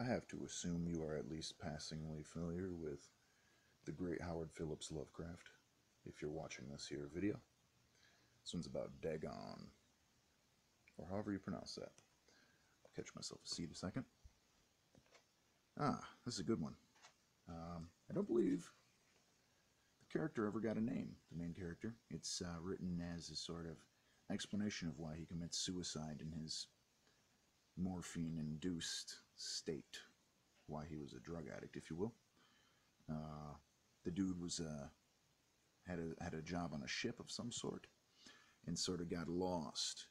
I have to assume you are at least passingly familiar with the great Howard Phillips Lovecraft, if you're watching this here video. This one's about Dagon, or however you pronounce that. I'll catch myself a seat a second. This is a good one. I don't believe the character ever got a name, the main character. It's written as a sort of explanation of why he commits suicide in his morphine-induced state, why he was a drug addict, if you will. The dude was had a job on a ship of some sort, and sort of got lost,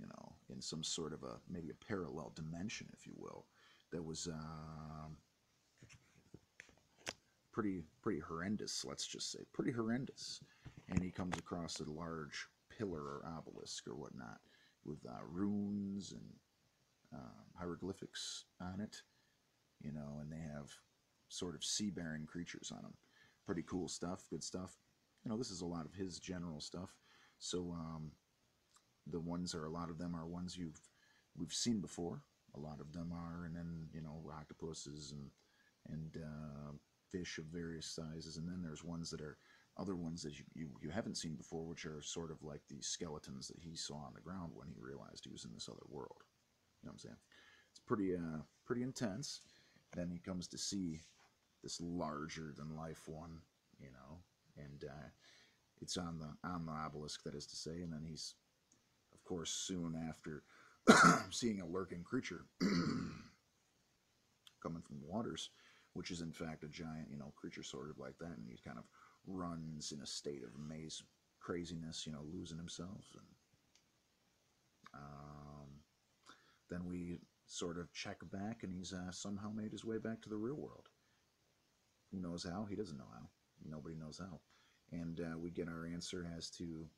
you know, in some sort of maybe a parallel dimension, if you will, that was pretty horrendous. Let's just say pretty horrendous. And he comes across a large pillar or obelisk or whatnot with runes and hieroglyphics on it, you know, and they have sort of sea-bearing creatures on them. Pretty cool stuff, good stuff. You know, this is a lot of his general stuff. So a lot of them are ones we've seen before. A lot of them are, and then, you know, octopuses and fish of various sizes, and then there's ones that are other ones that you haven't seen before, which are sort of like the skeletons that he saw on the ground when he realized he was in this other world. You know what I'm saying? It's pretty intense. Then he comes to see this larger than life one, you know, and it's on the obelisk, that is to say, and then he's, of course, soon after seeing a lurking creature coming from the waters, which is in fact a giant, you know, creature sort of like that, and he kind of runs in a state of maze craziness, you know, losing himself, and then we sort of check back, and he's somehow made his way back to the real world. Who knows how? He doesn't know how. Nobody knows how. And we get our answer as to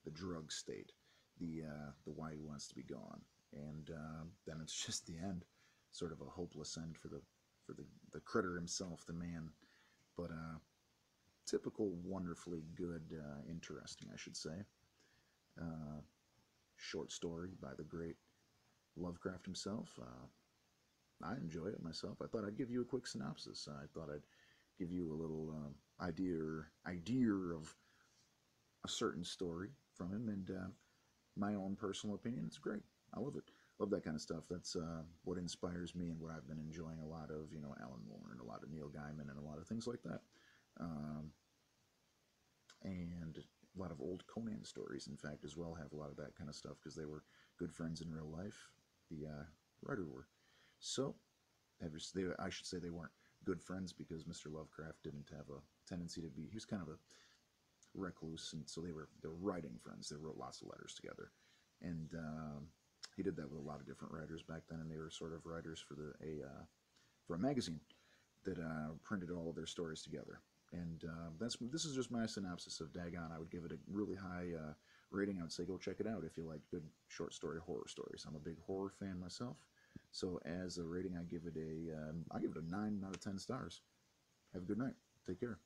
the drug state, the why he wants to be gone, and then it's just the end, sort of a hopeless end for the critter himself, the man, but typical, wonderfully good, interesting, I should say, short story by the great Lovecraft himself. I enjoy it myself. I thought I'd give you a quick synopsis. I thought I'd give you a little idea of a certain story from him, and my own personal opinion. It's great. I love it. Love that kind of stuff. That's what inspires me and what I've been enjoying a lot of, you know, Alan Moore and a lot of Neil Gaiman and a lot of things like that. And a lot of old Conan stories, in fact, as well, have a lot of that kind of stuff because they were good friends in real life. The writer were. So, I should say they weren't good friends because Mr. Lovecraft didn't have a tendency to be, he was kind of a recluse, and so they were writing friends. They wrote lots of letters together. And he did that with a lot of different writers back then, and they were sort of writers for a magazine that printed all of their stories together. And this is just my synopsis of Dagon. I would give it a really high rating. I would say go check it out if you like good short story horror stories. I'm a big horror fan myself, so as a rating, I give it a 9 out of 10 stars. Have a good night. Take care.